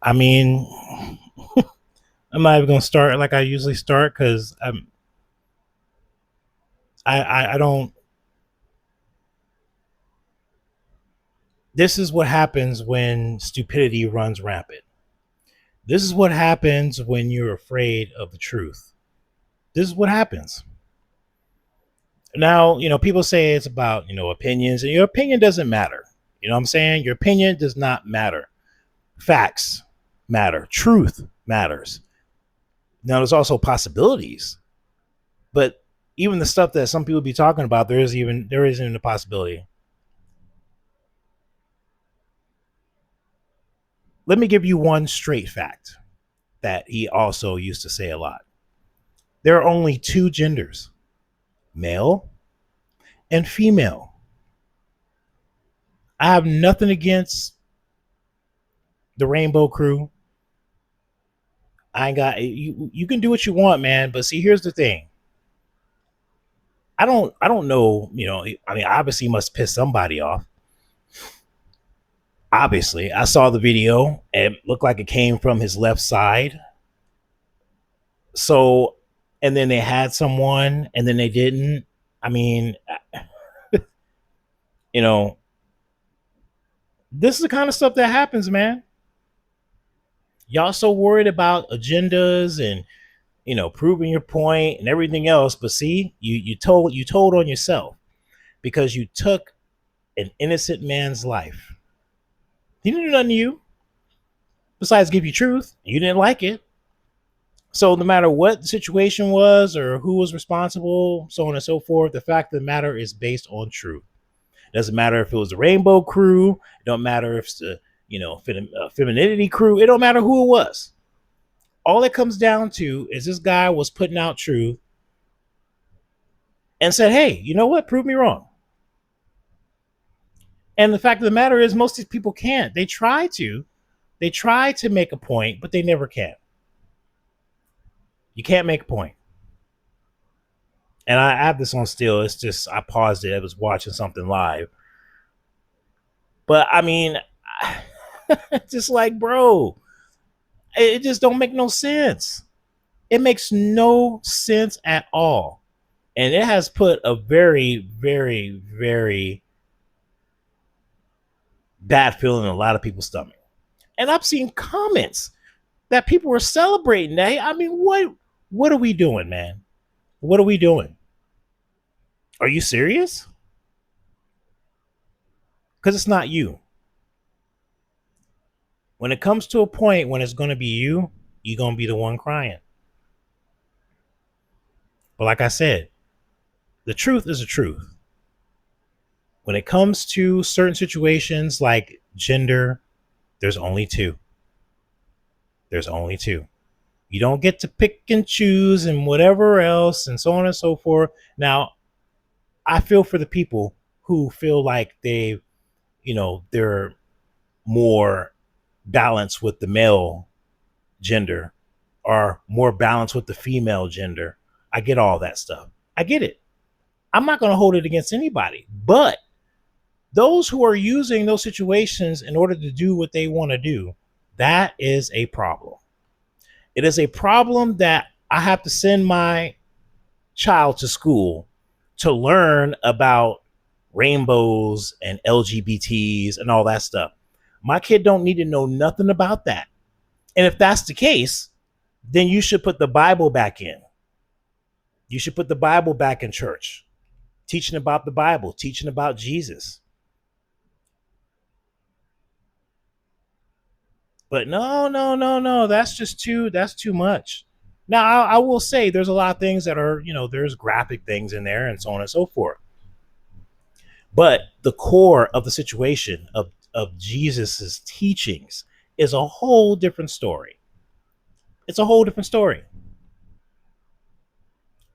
I mean, I'm not even gonna start like I usually start because I don't. This is what happens when stupidity runs rampant. This is what happens when you're afraid of the truth. This is what happens. Now, people say it's about, opinions, and your opinion doesn't matter. You know what I'm saying? Your opinion does not matter. Facts matter. Truth matters. Now, there's also possibilities, but even the stuff that some people be talking about, there isn't even a possibility. Let me give you one straight fact that he also used to say a lot. There are only two genders, male and female. I have nothing against the Rainbow Crew. I ain't got you. You can do what you want, man. But see, here's the thing. I don't know. I mean, obviously, he must piss somebody off. Obviously, I saw the video. It looked like it came from his left side. So, and then they had someone, and then they didn't. I mean, you know, this is the kind of stuff that happens, man. Y'all so worried about agendas and proving your point and everything else, but see, you told on yourself because you took an innocent man's life. He didn't do nothing to you besides give you truth. You didn't like it. So no matter what the situation was or who was responsible, so on and so forth, the fact of the matter is based on truth. It doesn't matter if it was the Rainbow Crew. It don't matter if it's the femininity crew. It don't matter who it was. All it comes down to is this guy was putting out truth and said, "Hey, you know what? Prove me wrong." And the fact of the matter is, most of these people can't. They try to make a point, but they never can. You can't make a point. And I have this on still. It's just I paused it. I was watching something live, but I mean, just like, bro, it just don't make no sense. It makes no sense at all, and it has put a very, very, very bad feeling in a lot of people's stomach. And I've seen comments that people were celebrating that. I mean, what are we doing, man? What are we doing? Are you serious? Because it's not you. When it comes to a point when it's going to be you, you're going to be the one crying. But like I said, the truth is the truth. When it comes to certain situations like gender, there's only two. There's only two. You don't get to pick and choose and whatever else and so on and so forth. Now, I feel for the people who feel like they're more balanced with the male gender or more balanced with the female gender. I get all that stuff. I get it. I'm not going to hold it against anybody. But those who are using those situations in order to do what they want to do, that is a problem. It is a problem that I have to send my child to school to learn about rainbows and LGBTs and all that stuff. My kid don't need to know nothing about that. And if that's the case, then you should put the Bible back in. You should put the Bible back in church, teaching about the Bible, teaching about Jesus. But no, no, no, no. That's too much. Now, I will say there's a lot of things that are, there's graphic things in there and so on and so forth. But the core of the situation of Jesus's teachings is a whole different story. It's a whole different story.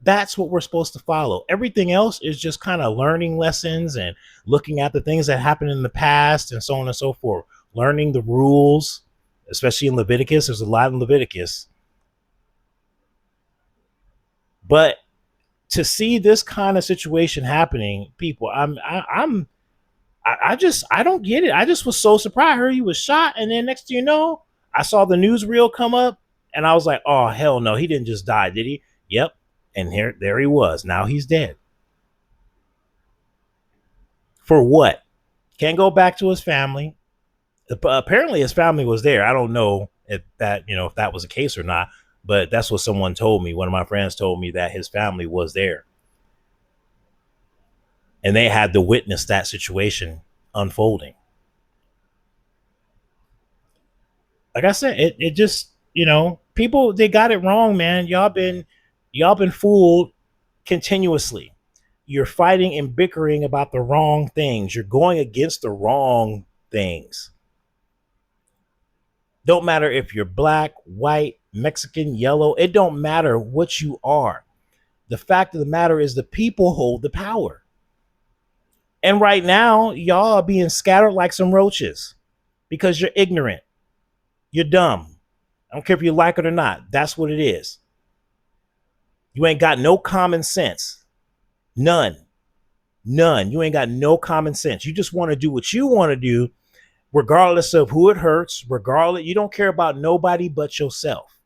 That's what we're supposed to follow. Everything else is just kind of learning lessons and looking at the things that happened in the past and so on and so forth. Learning the rules, especially in Leviticus. There's a lot in Leviticus. But to see this kind of situation happening, people, I just I don't get it. I just was so surprised. I heard he was shot, and then next thing you know, I saw the news reel come up and I was like, oh, hell no, he didn't just die, did he? Yep. And there he was. Now he's dead. For what? Can't go back to his family. Apparently his family was there. I don't know if that, if that was the case or not, but that's what someone told me. One of my friends told me that his family was there and they had to witness that situation unfolding. Like I said, it just, people, they got it wrong, man. Y'all been fooled continuously. You're fighting and bickering about the wrong things. You're going against the wrong things. Don't matter if you're black, white, Mexican, yellow. It don't matter what you are. The fact of the matter is the people hold the power. And right now, y'all are being scattered like some roaches because you're ignorant. You're dumb. I don't care if you like it or not. That's what it is. You ain't got no common sense. None. None. You ain't got no common sense. You just want to do what you want to do, regardless of who it hurts, regardless. You don't care about nobody but yourself.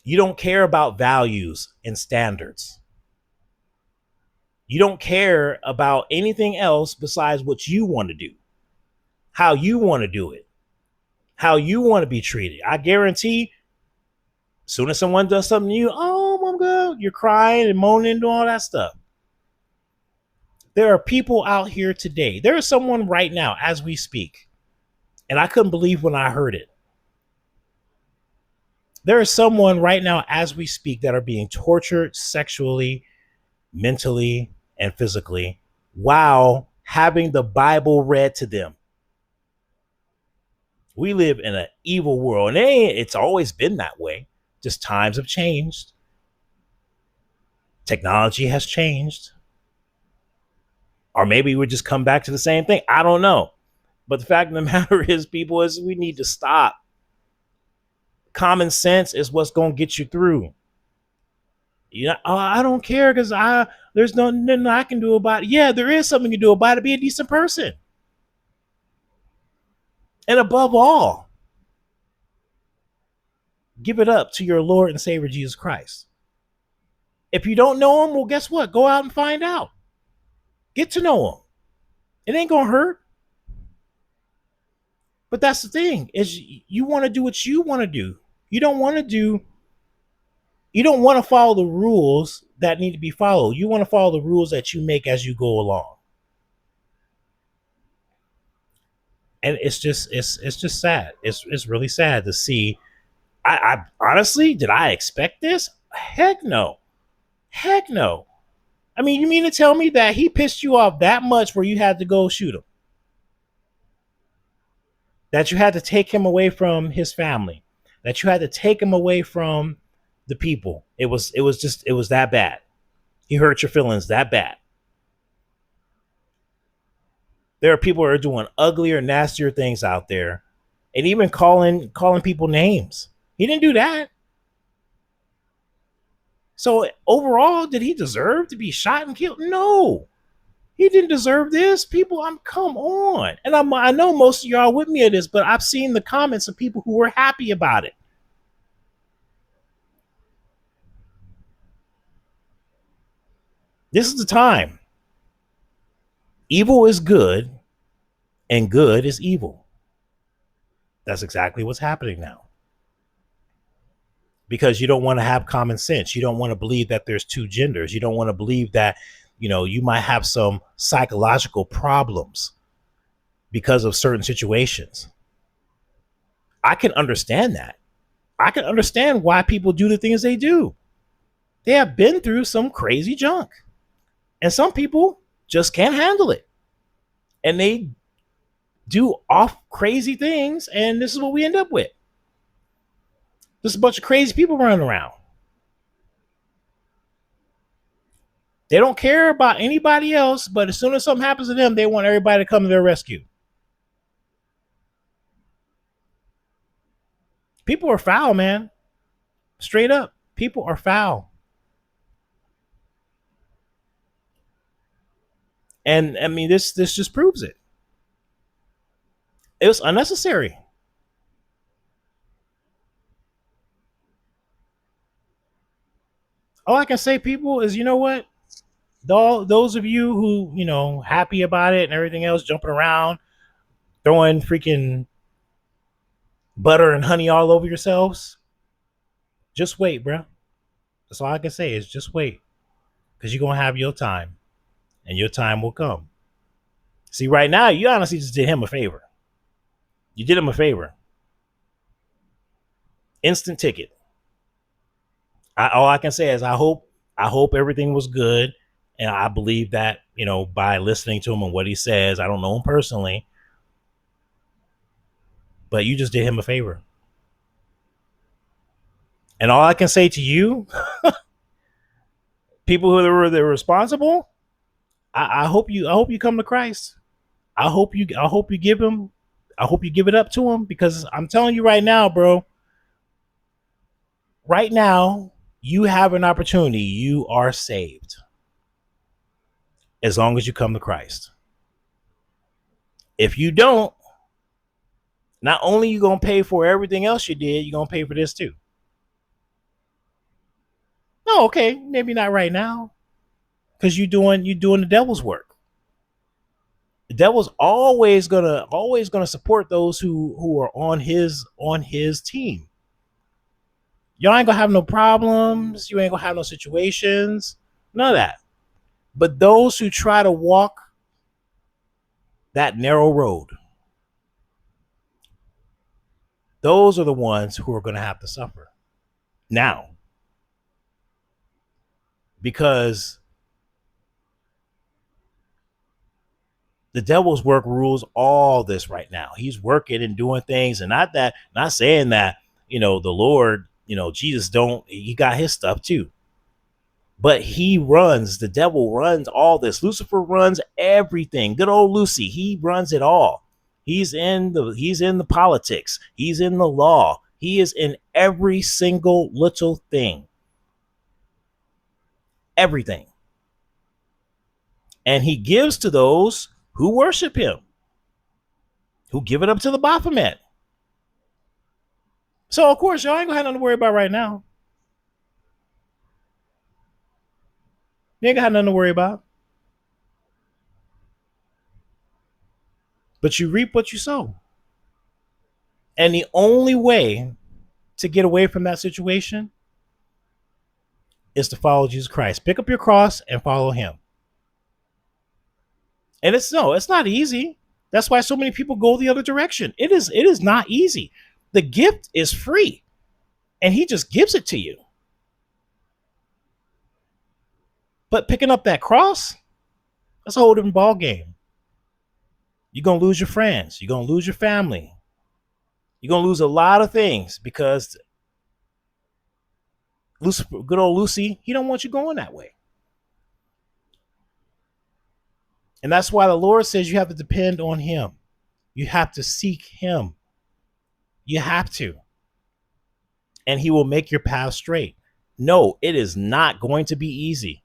You don't care about values and standards. You don't care about anything else besides what you want to do, how you want to do it, how you want to be treated. I guarantee, as soon as someone does something to you, oh my God, you're crying and moaning and doing all that stuff. There are people out here today. There is someone right now as we speak, and I couldn't believe when I heard it. There is someone right now as we speak that are being tortured sexually, mentally, and physically while having the Bible read to them. We live in an evil world, and it's always been that way. Just times have changed. Technology has changed. Or maybe we just come back to the same thing. I don't know. But the fact of the matter is, people, is we need to stop. Common sense is what's going to get you through. I don't care because there's nothing I can do about it. Yeah, there is something you can do about it. Be a decent person. And above all, give it up to your Lord and Savior Jesus Christ. If you don't know him, well, guess what? Go out and find out. Get to know him. It ain't gonna hurt. But that's the thing, is you want to do what you want to do. You don't want to do you don't want to follow the rules that need to be followed. You want to follow the rules that you make as you go along. And it's just sad. It's really sad to see. I honestly, did I expect this? Heck no. Heck no. I mean, you mean to tell me that he pissed you off that much where you had to go shoot him? That you had to take him away from his family? That you had to take him away from the people? It was that bad. He hurt your feelings that bad. There are people who are doing uglier, nastier things out there, and even calling people names. He didn't do that. So overall, did he deserve to be shot and killed? No, he didn't deserve this. People, come on. And I know most of y'all with me at this, but I've seen the comments of people who were happy about it. This is the time. Evil is good and good is evil. That's exactly what's happening now. Because you don't want to have common sense. You don't want to believe that there's two genders. You don't want to believe that, you might have some psychological problems because of certain situations. I can understand that. I can understand why people do the things they do. They have been through some crazy junk. And some people just can't handle it. And they do off crazy things. And this is what we end up with. Just a bunch of crazy people running around. They don't care about anybody else, but as soon as something happens to them, they want everybody to come to their rescue. People are foul, man. Straight up. People are foul. And I mean, this just proves it. It was unnecessary. All I can say, people, is you know what? Those of you who, happy about it and everything else, jumping around, throwing freaking butter and honey all over yourselves, just wait, bro. That's all I can say is just wait, because you're gonna have your time, and your time will come. See, right now, you honestly just did him a favor. You did him a favor. Instant ticket. All I can say is I hope everything was good, and I believe that by listening to him and what he says. I don't know him personally, but you just did him a favor. And all I can say to you, people who are responsible, I hope you come to Christ. I hope you give him. I hope you give it up to him, because I'm telling you right now, bro. Right now, you have an opportunity. You are saved as long as you come to Christ. If you don't, not only you gonna pay for everything else you did, you're gonna pay for this too. No, okay, maybe not right now, because you're doing the devil's work. The devil's always gonna support those who are on his team. Y'all ain't gonna have no problems. You ain't gonna have no situations. None of that. But those who try to walk that narrow road, those are the ones who are gonna have to suffer now, because the devil's work rules all this right now. He's working and doing things, and not saying that the Lord, Jesus don't. He got his stuff too, but the devil runs all this. Lucifer runs everything. Good old Lucy, he runs it all. He's in the politics. He's in the law. He is in every single little thing, everything, and he gives to those who worship him, who give it up to the Baphomet. So of course y'all ain't gonna have nothing to worry about right now. You ain't gonna have nothing to worry about. But you reap what you sow. And the only way to get away from that situation is to follow Jesus Christ. Pick up your cross and follow him. And it's not easy. That's why so many people go the other direction. It is not easy. The gift is free, and he just gives it to you. But picking up that cross, that's a whole different ball game. You're gonna lose your friends. You're gonna lose your family. You're gonna lose a lot of things, because Lucifer, good old Lucy, he don't want you going that way. And that's why the Lord says you have to depend on him. You have to seek him. You have to. And he will make your path straight. No, it is not going to be easy.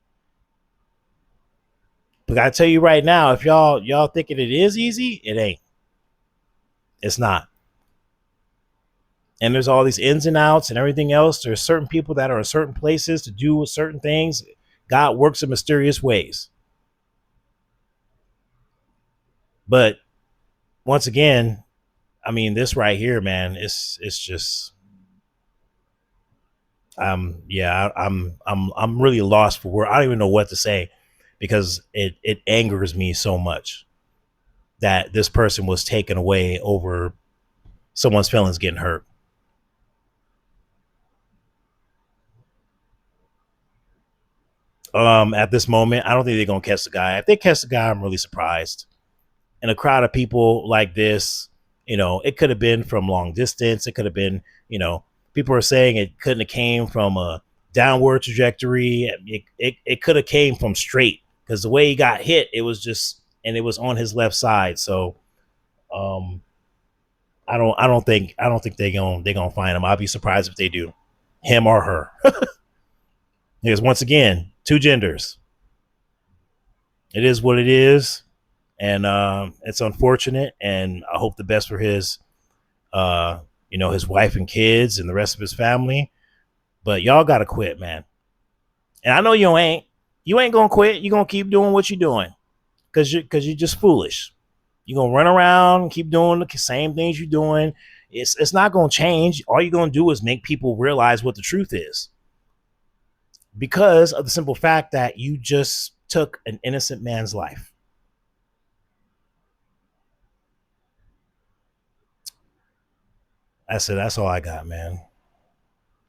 But I tell you right now, if y'all thinking it is easy, it ain't. It's not. And there's all these ins and outs and everything else. There's certain people that are in certain places to do certain things. God works in mysterious ways. But once again, I mean, this right here, man, it's just yeah, I'm really lost for word. I don't even know what to say, because it angers me so much that this person was taken away over someone's feelings getting hurt. At this moment, I don't think they're gonna catch the guy. If they catch the guy, I'm really surprised. In a crowd of people like this, it could have been from long distance. It could have been, people are saying it couldn't have came from a downward trajectory. It could have came from straight, because the way he got hit, it was just, and it was on his left side. So, um, I don't think they gonna find him. I'll be surprised if they do, him or her. Because once again, two genders. It is what it is, and it's unfortunate. And I hope the best for his wife and kids and the rest of his family. But y'all gotta quit, man. And I know you ain't. You ain't gonna quit. You're gonna keep doing what you're doing because you're just foolish. You're gonna run around and keep doing the same things you're doing. It's not gonna change. All you're gonna do is make people realize what the truth is because of the simple fact that you just took an innocent man's life. That's it. That's all I got, man.